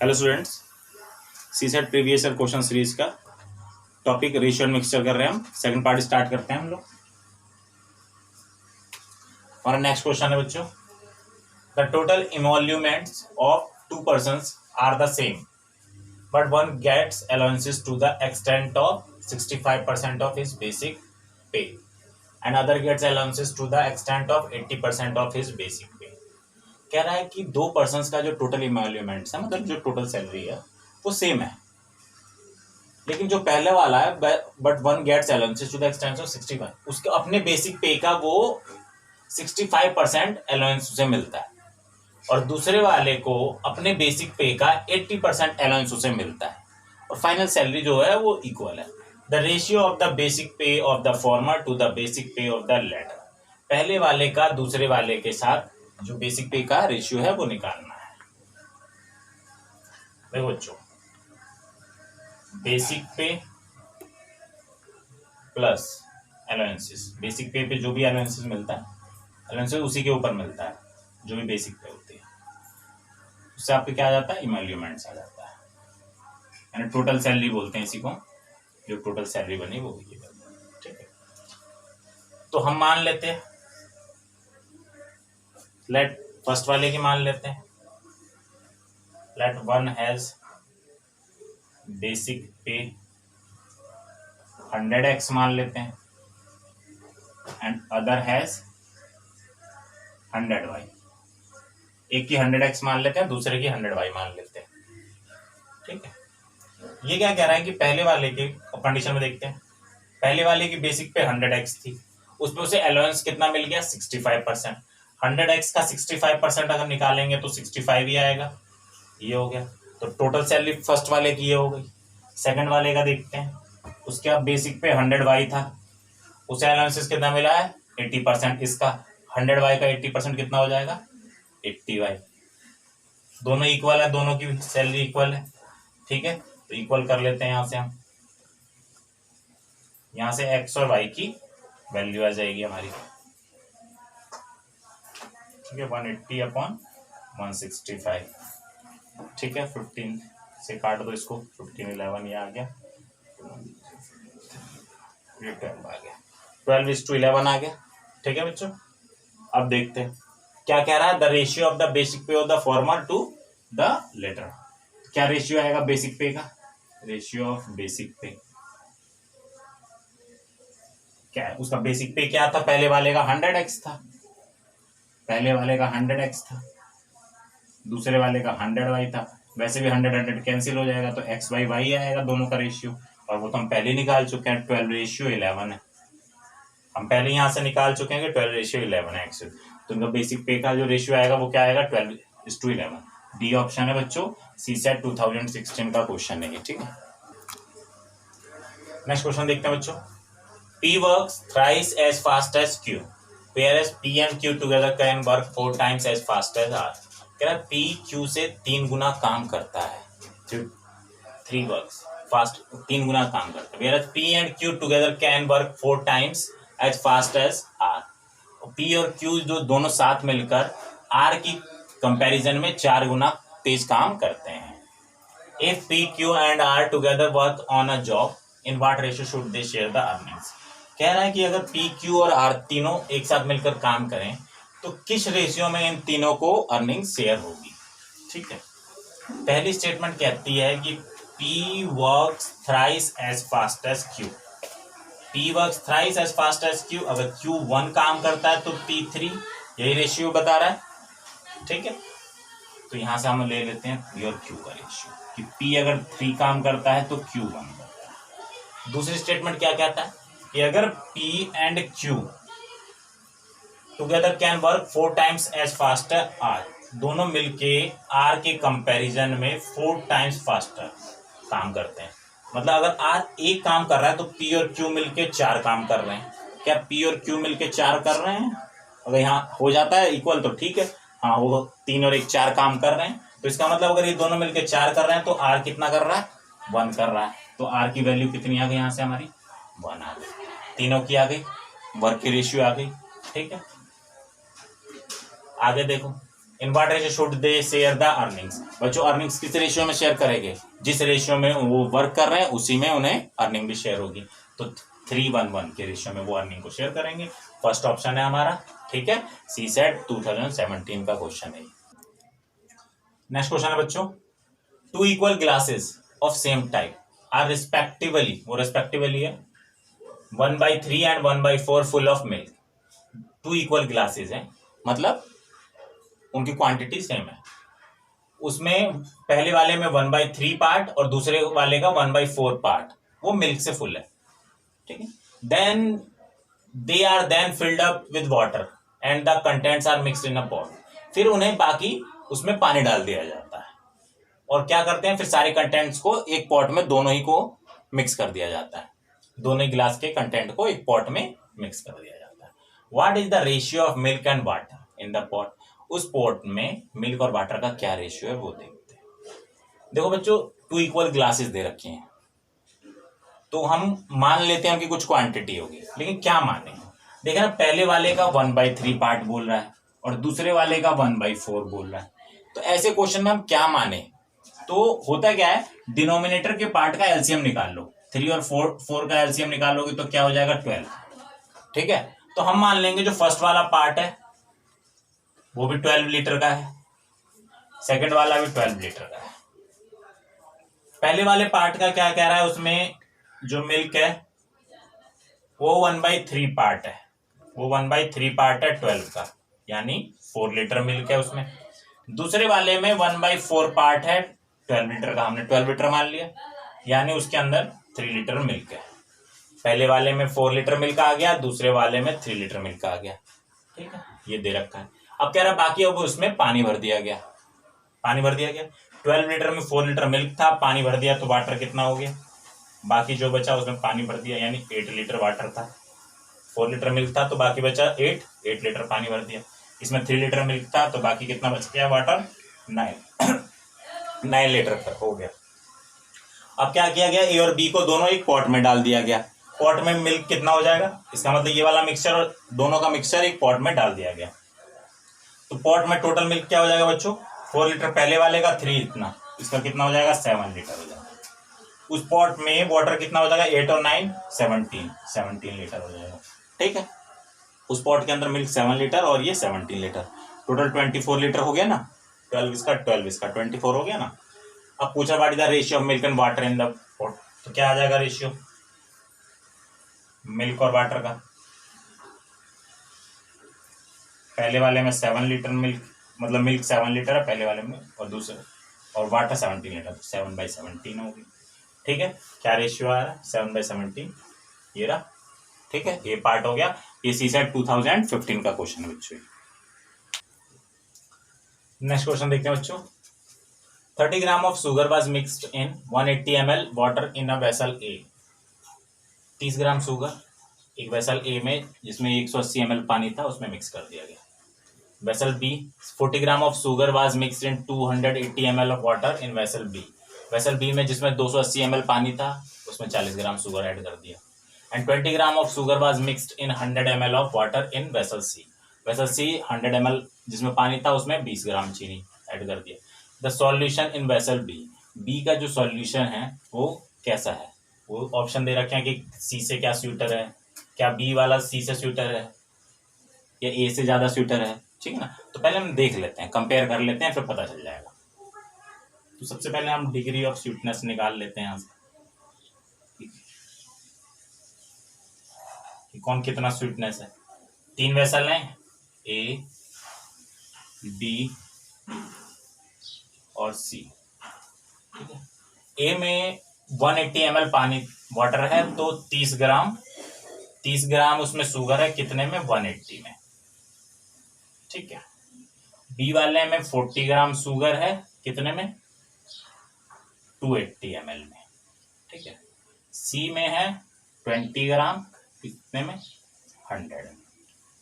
Hello students, CSAT previous year question series का topic ratio and mixture कर रहे हैं हम। सेकंड पार्ट स्टार्ट करते हैं हम लोग। हमारा नेक्स्ट क्वेश्चन है बच्चों, the total emoluments of two persons are the same but one gets allowances to the extent of 65% of his basic pay and other gets allowances to the extent of 80% of his basic pay. कह रहा है कि दो persons का जो total emoluments है, मतलब जो टोटल सैलरी है वो सेम है, लेकिन जो पहले वाला है but one gets allowances to the extent of 65, उसके अपने बेसिक पे का वो 65% अलाउंस उसे मिलता है और दूसरे वाले को अपने बेसिक पे का 80% अलाउंस उसे मिलता है और फाइनल सैलरी जो है वो इक्वल है। The ratio of the basic pay of the former to the basic pay of the latter. पहले वाले का दूसरे वाले के साथ जो बेसिक पे का रेशियो है वो निकालना है। देखो बच्चों, बेसिक पे प्लस अलाउंसेस, बेसिक पे जो भी अलाउंसेस मिलता है, अलाउंसेस उसी के ऊपर मिलता है जो भी बेसिक पे होती है, उससे आपको क्या आ जाता है, इमोल्यूमेंट्स आ जाता है, यानी टोटल सैलरी बोलते हैं इसी को। जो टोटल सैलरी बनी वो ये बनी, ठीक है। तो हम मान लेते हैं, लेट फर्स्ट वाले की मान लेते हैं, लेट वन हैज बेसिक पे 100x मान लेते हैं एंड अदर हैज 100y। एक की 100x मान लेते हैं, दूसरे की 100y मान लेते हैं, ठीक है। ये क्या कह रहा है कि पहले वाले के कंडीशन में देखते हैं, पहले वाले की बेसिक पे 100x थी, उसमें उसे अलाउंस कितना मिल गया, 65%। 100x का 65% अगर निकालेंगे तो 65 ही आएगा, ये हो गया। तो टोटल सैलरी फर्स्ट वाले की ये हो गई। सेकंड वाले का देखते हैं, उसके अब बेसिक पे 100y था, उसे अलाउंसेस कितना मिला है, 80%। इसका 100y का 80% कितना हो जाएगा, 80y। दोनों इक्वल है, दोनों की सैलरी इक्वल है, ठीक है। तो इक्वल कर लेते हैं, यहां से हम, यहां से x और y की वैल्यू आ जाएगी हमारी, ठीक है। 180 अपॉन 165, ठीक है। 15 से काट दो इसको, 15 11 ये आ गया, ये 12 आ गया, 12:11 आ गया, ठीक है बच्चों। अब देखते हैं क्या कह रहा है, the ratio of the basic pay of the former to the latter. क्या रेशियो आएगा बेसिक पे का, रेशियो ऑफ बेसिक पे क्या है, उसका बेसिक पे क्या था, पहले वाले का 100x था, पहले वाले का 100x था, दूसरे वाले का 100y था। वैसे भी 100 कैंसिल हो जाएगा तो x/y आएगा दोनों का रेशियो, और वो तो हम पहले निकाल चुके हैं, 12:11 है। हम पहले यहां से निकाल चुके हैं कि 12:11 है एक्चुअल। तो उनका बेसिक पे का जो रेशियो आएगा वो क्या आएगा, 12:11। डी ऑप्शन है बच्चों, सीसेट 2016 का क्वेश्चन है ये, ठीक है। नेक्स्ट क्वेश्चन देखते हैं बच्चों, P works thrice as fast as Q, whereas P and Q together can work 4 times as fast as R। कह रहा है P Q से 3 गुना काम करता है, 3 works fast, 3 गुना काम करता है, whereas P and Q together can work 4 times as fast as R। P और Q जो दोनों साथ मिलकर R की कंपैरिजन में 4 गुना तेज काम करते हैं। If P, Q and R together work on a job, in what ratio should they share the earnings। कह रहा है कि अगर P, Q और R तीनों एक साथ मिलकर काम करें तो किस रेशियो में इन तीनों को अर्निंग शेयर होगी, ठीक है। पहली स्टेटमेंट कहती है कि P works thrice as fast as Q। P works thrice as fast as Q, अगर Q 1 काम करता है तो P 3, यही रेशियो बता रहा है, ठीक है। तो यहां से हम ले लेते हैं P और Q का रेशियो, कि P अगर 3 काम करता है तो Q 1 करता है। दूसरी स्टेटमेंट क्या कहता है कि अगर P and Q together can work 4 times as faster R, दोनों मिलके R के कंपैरिजन में 4 टाइम्स फास्टर काम करते हैं। मतलब अगर R एक काम कर रहा है तो P और Q मिलके 4 काम कर रहे हैं। क्या P और Q मिलके 4 कर रहे हैं? अगर यहाँ हो जाता है इक्वल तो ठीक है, हाँ वो 3 और 1 4 काम कर रहे हैं, तो इसका मतलब अगर ये दोनों मिलके 4 कर रहे हैं तो R कितना कर रहा है, 1 कर रहा है। तो R की वैल्यू कितनी आ गई यहाँ से हमारी, 1 आ गई, तीनों की आ गई, वर्क की रेशियो आ गई, ठीक है। आगे देखो, in what ratio should they share the earnings. बच्चों अर्निंग्स किस रेशियो में शेयर करेंगे, जिस रेशियो में वो वर्क कर रहे हैं उसी में उन्हें अर्निंग भी शेयर होगी। तो 3:1 के रेशियो में वो अर्निंग को शेयर करेंगे। फर्स्ट ऑप्शन है हमारा, ठीक है। सीसेट 2017 का क्वेश्चन है। नेक्स्ट क्वेश्चन है बच्चों, two equal glasses of same type are respectively, वो रिस्पेक्टिवली है 1/3 and 1/4 full of milk. Two equal glasses है मतलब उनकी क्वांटिटी सेम है। उसमें पहले वाले में 1/3 पार्ट और दूसरे वाले का 1/4 पार्ट वो मिल्क से फुल है, ठीक है। Then they are then filled up with water and the contents are mixed in a pot. फिर उन्हें बाकी उसमें पानी डाल दिया जाता है और क्या करते हैं, फिर सारे कंटेंट्स को एक पॉट में दोनों ही को मिक्स कर दिया जाता है। दोनों ही गिलास के कंटेंट को एक पॉट में मिक्स कर दिया जाता है। What is the ratio of milk and water in the pot. उस पॉट में मिल्क और वाटर का क्या रेशियो है वो देखते हैं। देखो बच्चों, टू इक्वल ग्लासेस दे रखे हैं तो हम मान लेते हैं कि कुछ क्वांटिटी होगी, लेकिन क्या माने। देखा ना, पहले वाले का 1/3 पार्ट बोल रहा है और दूसरे वाले का 1/4 बोल रहा है। तो ऐसे क्वेश्चन में हम क्या माने, तो होता क्या है, डिनोमिनेटर के पार्ट का एलसीएम निकाल लो। 3 और 4 का एलसीएम निकालोगे तो क्या हो जाएगा 12, ठीक है। तो हम मान लेंगे जो फर्स्ट वाला पार्ट है वो भी 12 लीटर का है, सेकंड वाला भी 12 लीटर का है। पहले वाले पार्ट का क्या कह रहा है, उसमें जो मिल्क है वो 1/3 पार्ट है, वो 1/3 पार्ट है 12 का, यानी 4 लीटर मिल्क है उसमें। दूसरे वाले में 1/4 पार्ट है 12 लीटर का, हमने 12 लीटर मान लिया, यानी उसके अंदर 3 लीटर मिल्क है। पहले वाले में 4 लीटर मिल्क आ गया, दूसरे वाले में 3 लीटर मिल्क आ गया, ठीक है। ये दे रखा है। अब कह रहा बाकी अब उसमें पानी भर दिया गया, पानी भर दिया गया। 12 लीटर में 4 लीटर मिल्क था, पानी भर दिया तो वाटर कितना हो गया, बाकी जो बचा उसमें पानी भर दिया, यानी 8 लीटर वाटर था। 4 लीटर मिल्क था तो बाकी बचा 8 लीटर पानी भर दिया। इसमें 3 लीटर मिल्क था तो बाकी कितना बच गया वाटर, 9 लीटर हो गया। अब क्या किया गया, ए और बी को दोनों एक पॉट में डाल दिया गया। पॉट में मिल्क कितना हो जाएगा, इसका मतलब ये वाला मिक्सचर और दोनों का मिक्सचर एक पॉट में डाल दिया गया। तो पॉट में टोटल मिल्क क्या हो जाएगा बच्चों, 4 लीटर पहले वाले का, 3 इतना, इसका कितना हो जाएगा 7 लीटर हो जाएगा। उस पॉट में वाटर कितना हो जाएगा, 8 और 9 17 लीटर हो जाएगा, ठीक है। उस पॉट के अंदर मिल्क 7 लीटर और ये 17 लीटर, टोटल 24 लीटर हो गया ना। 12 इसका 24 हो गया ना। अब पूछा what is the ratio of milk and water in the pot, तो क्या आ जाएगा रेशियो मिल्क और वाटर का। पहले वाले में 7 लीटर मिल्क, मतलब मिल्क 7 लीटर है पहले वाले में, और दूसरे और वाटर 17 लीटर, 7/17 होगी, ठीक है। क्या रेशियो आ रहा है 7/17, ये रहा, ठीक है। ये पार्ट हो गया। ये सीसेट 2015 का क्वेश्चन है बच्चों। नेक्स्ट क्वेश्चन देखते हैं बच्चों। 30 ग्राम of sugar was mixed in 180 ml water in a vessel A. 30 gram sugar एक वेसल ए में, जिसमें 180 ml पानी था, उसमें मिक्स कर दिया गया। Vessel B, 40 gram of sugar was mixed in 280 ml of water in vessel B. Vessel B में जिसमें 280 ml पानी था, उसमें 40 ग्राम शुगर ऐड कर दिया। And 20 gram of sugar was mixed in 100 ml of water in vessel C. Vessel C 100 ml जिसमें पानी था, उसमें 20 ग्राम चीनी ऐड कर दिया। The solution in vessel B, B का जो सॉल्यूशन है वो कैसा है, वो ऑप्शन दे रखे हैं कि सी से क्या स्यूटर है, क्या बी वाला सी से स्यूटर है या ए से ज्यादा स्यूटर है, ठीक है ना। तो पहले हम देख लेते हैं, कंपेयर कर लेते हैं, फिर पता चल जाएगा। तो सबसे पहले हम डिग्री ऑफ स्वीटनेस निकाल लेते हैं यहाँ से कि कौन कितना स्वीटनेस है। 3 वेसल हैं, ए बी और सी, ठीक है। ए में 180 ml पानी वाटर है तो 30 ग्राम उसमें शुगर है, कितने में 180 में, ठीक है। बी वाले में 40 ग्राम शुगर है, कितने में 280 ml में, ठीक है। सी में है 20 ग्राम, कितने में 100,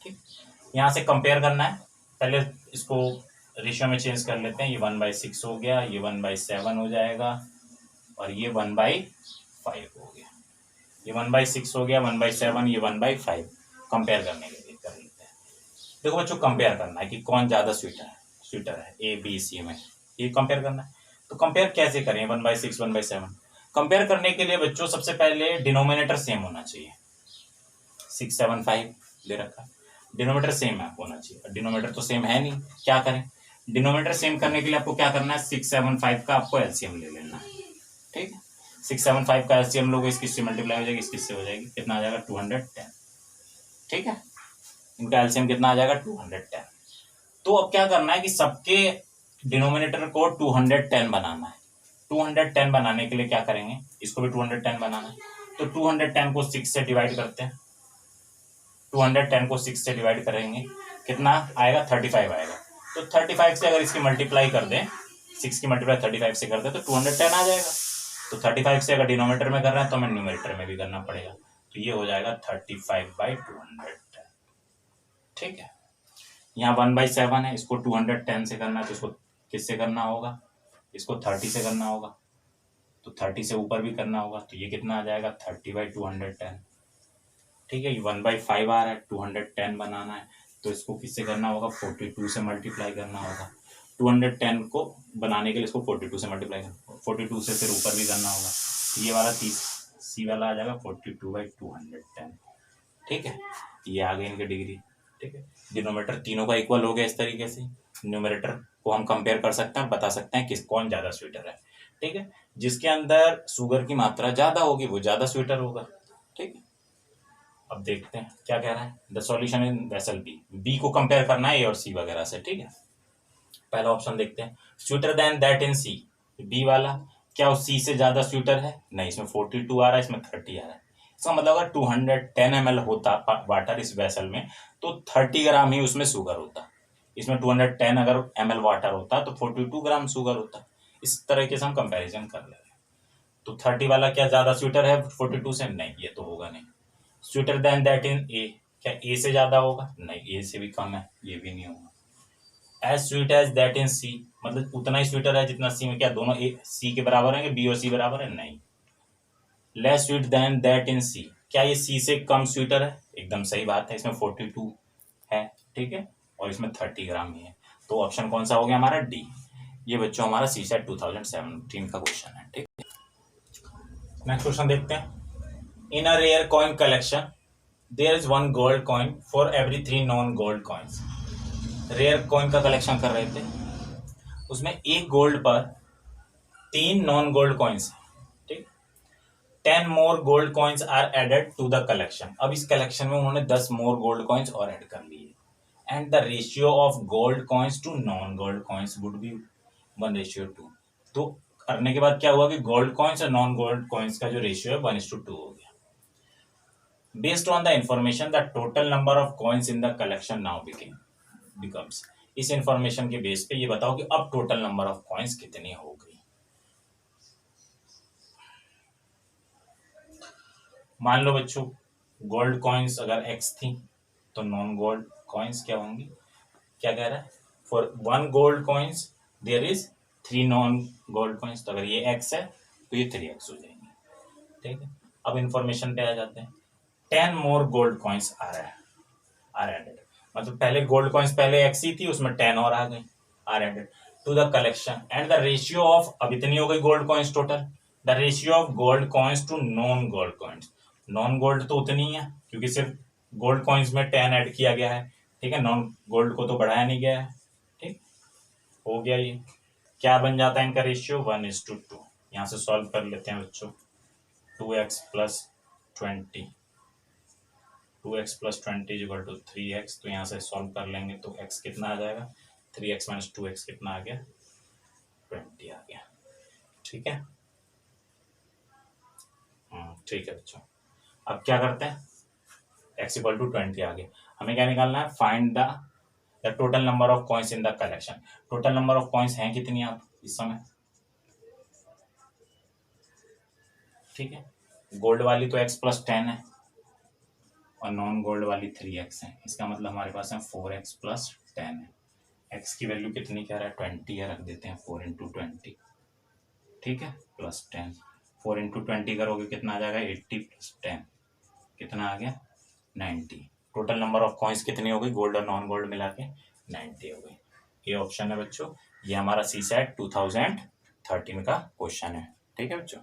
ठीक। यहाँ से कंपेयर करना है, पहले इसको रेशियो में चेंज कर लेते हैं। ये 1/6 हो गया, ये 1/7 हो जाएगा और ये 1/5 हो गया। ये 1/6 हो गया, 1/7, ये 1/5। कंपेयर करने के लिए कर लेते हैं। देखो बच्चों, कंपेयर करना है कि कौन ज़्यादा स्वीट है। स्वेटर है ए बी सी में, ये कंपेयर करना है। तो कंपेयर कैसे करें 1/6 1/7? कंपेयर करने के लिए बच्चों सबसे पहले डिनोमिनेटर सेम होना चाहिए। 675 ले रखा है, डिनोमिनेटर सेम है होना चाहिए, डिनोमिनेटर तो सेम है नहीं, क्या करें? डिनोमिनेटर सेम करने के लिए आपको क्या करना है, 675 का आपको एलसीएम ले लेना है। ठीक है, 675 का एलसीएम लोगे, इसकी मल्टीप्लाई हो जाएगी, इसकी हो जाएगी, कितना आ जाएगा 210। ठीक है, इनका एलसीएम कितना आ जाएगा 210। तो अब क्या करना है कि सबके डिनोमिनेटर को 210 बनाना है। 210 बनाने के लिए क्या करेंगे, इसको भी 210 बनाना है, तो 210 को 6 से डिवाइड करते हैं। 210 को 6 से डिवाइड करेंगे, कितना आएगा 35 आएगा। तो 35 से अगर इसकी मल्टीप्लाई कर दें, 6 की मल्टीप्लाई 35 से कर दें तो 210 आ जाएगा। तो 35 से अगर डिनोमिनेटर में कर रहे हैं तो हमें न्यूमरेटर में भी करना पड़ेगा, तो ये हो जाएगा 35/210। ठीक है, यहाँ 1/7 है, इसको 210 से करना है, तो इसको किससे करना होगा, इसको 30 से करना होगा, तो 30 से ऊपर भी करना होगा, तो ये कितना आ जाएगा 30/210। ठीक है, ये 1/5 आ रहा है, 210 बनाना है, तो इसको किससे करना होगा, 42 से मल्टीप्लाई करना होगा। 210 को बनाने के लिए इसको 42 से मल्टीप्लाई करना, 42 से फिर ऊपर भी करना होगा, ये वाला 30 सी वाला आ जाएगा 42/210। ठीक है, ये आ गई इनकी डिग्री। ठीक है, डिनोमिनेटर तीनों का इक्वल हो गया इस तरीके से। न्यूमरेटर को हम कंपेयर कर सकते हैं, बता सकते हैं कौन ज़्यादा स्वीटर है। ठीक है, जिसके अंदर शुगर की मात्रा ज़्यादा होगी वो ज़्यादा स्वीटर होगा। ठीक है, अब देखते हैं क्या कह रहा है, the solution in vessel B. B को कंपेयर करना है ए और सी वगैरह से। ठीक है, पहला ऑप्शन देखते हैं, sweeter than that in C. B वाला क्या उस सी से ज्यादा स्वीटर है? नहीं, इसमें 42 आ रहा है, इसमें 30 आ रहा है। इसका मतलब अगर 210 ml होता वाटर इस वेसल में, तो 30 ग्राम ही उसमें शुगर होता। इसमें 210 अगर ml वाटर होता तो 42 ग्राम शुगर होता। इस तरीके से हम कंपैरिजन कर ले रहे हैं। तो 30 वाला क्या ज्यादा स्वीटर है 42 से? नहीं, ये तो होगा नहीं। स्वीटर देन दैट इन ए, क्या ए से ज्यादा होगा? नहीं, ए से भी कम है, ये भी नहीं होगा। As sweet as that in C, मतलब उतना ही स्वीटर है जितना सी में, क्या दोनों ए सी के बराबर है? बी और सी बराबर है? नहीं। Less sweet than that in C, क्या ये सी से कम स्वीटर है? एकदम सही बात है, इसमें 42 है। ठीक है, और इसमें 30 ग्राम ही है, तो ऑप्शन कौन सा हो गया हमारा? डी। ये बच्चों हमारा सी सेट 2017 का क्वेश्चन है। ठीक है, नेक्स्ट क्वेश्चन देखते हैं। In a rare coin collection there is 1 gold coin for every 3 non gold coins. Rare coin का कलेक्शन कर रहे थे, उसमें एक गोल्ड पर 3 नॉन गोल्ड कॉइन्स। ठीक, 10 more gold coins are added to the collection. अब इस कलेक्शन में उन्होंने 10 मोर गोल्ड कॉइन्स और ऐड कर लिए, and the ratio of gold coins to non gold coins would be 1:2। तो करने के बाद क्या हुआ कि गोल्ड कॉइन्स और नॉन गोल्ड कॉइन्स का जो रेशियो है 1:2 हो गया। Based on the information the total number of coins in the collection now becomes. इस इंफॉर्मेशन के बेस पे ये बताओ कि अब टोटल नंबर ऑफ कॉइन्स कितनी हो गई। मान लो बच्चों गोल्ड कॉइन्स अगर x थी तो नॉन गोल्ड कॉइन्स क्या होंगी? क्या कह रहा है, for 1 gold coins there is 3 non gold coins. तो अगर ये x है तो ये 3x हो जाएंगे। ठीक है, अब इंफॉर्मेशन पे आ जाते हैं। 10 मोर गोल्ड कॉइन्स आ रहा है, आर एडेड, मतलब पहले गोल्ड कॉइन्स पहले x ही थी, उसमें 10 और आ गई, are added to the collection, and the ratio of, अब इतनी हो गई gold coins total, the ratio of gold coins to non gold coins. Non gold तो उतनी ही है क्योंकि सिर्फ गोल्ड कॉइन्स में 10 ऐड किया गया है। ठीक है, नॉन गोल्ड को तो बढ़ाया नहीं गया है। ठीक, हो गया ये, क्या बन जाता है इनका रेशियो 1:2। यहाँ से सॉल्व कर लेते हैं बच्चों। 2x + 20, 2x + 20 = 3x। तो यहाँ से सॉल्व कर लेंगे तो x कितना आ जाएगा, 3x - 2x कितना आ गया, 20 आ गया। ठीक है, ठीक है बच्चों, अब क्या करते हैं, x = 20 आ गया। हमें क्या निकालना है, find the total number of coins in the collection. Total number of coins हैं कितनी आप इस समय? ठीक है, गोल्ड वाली तो x + 10 है और नॉन गोल्ड वाली 3x है, इसका मतलब हमारे पास है 4x + 10 है। x की वैल्यू कितनी कह रहा है, 20 है, रख देते हैं 4 × 20। ठीक है, +10, 4 × 20 करोगे कितना आ जाएगा, 80 + 10 कितना आ गया, 90। टोटल नंबर ऑफ कॉइन्स कितनी हो गई गोल्ड और नॉन गोल्ड मिला के 90 हो गई। ए ऑप्शन है बच्चों। ये हमारा सी सेट 2013 का क्वेश्चन है। ठीक है बच्चों।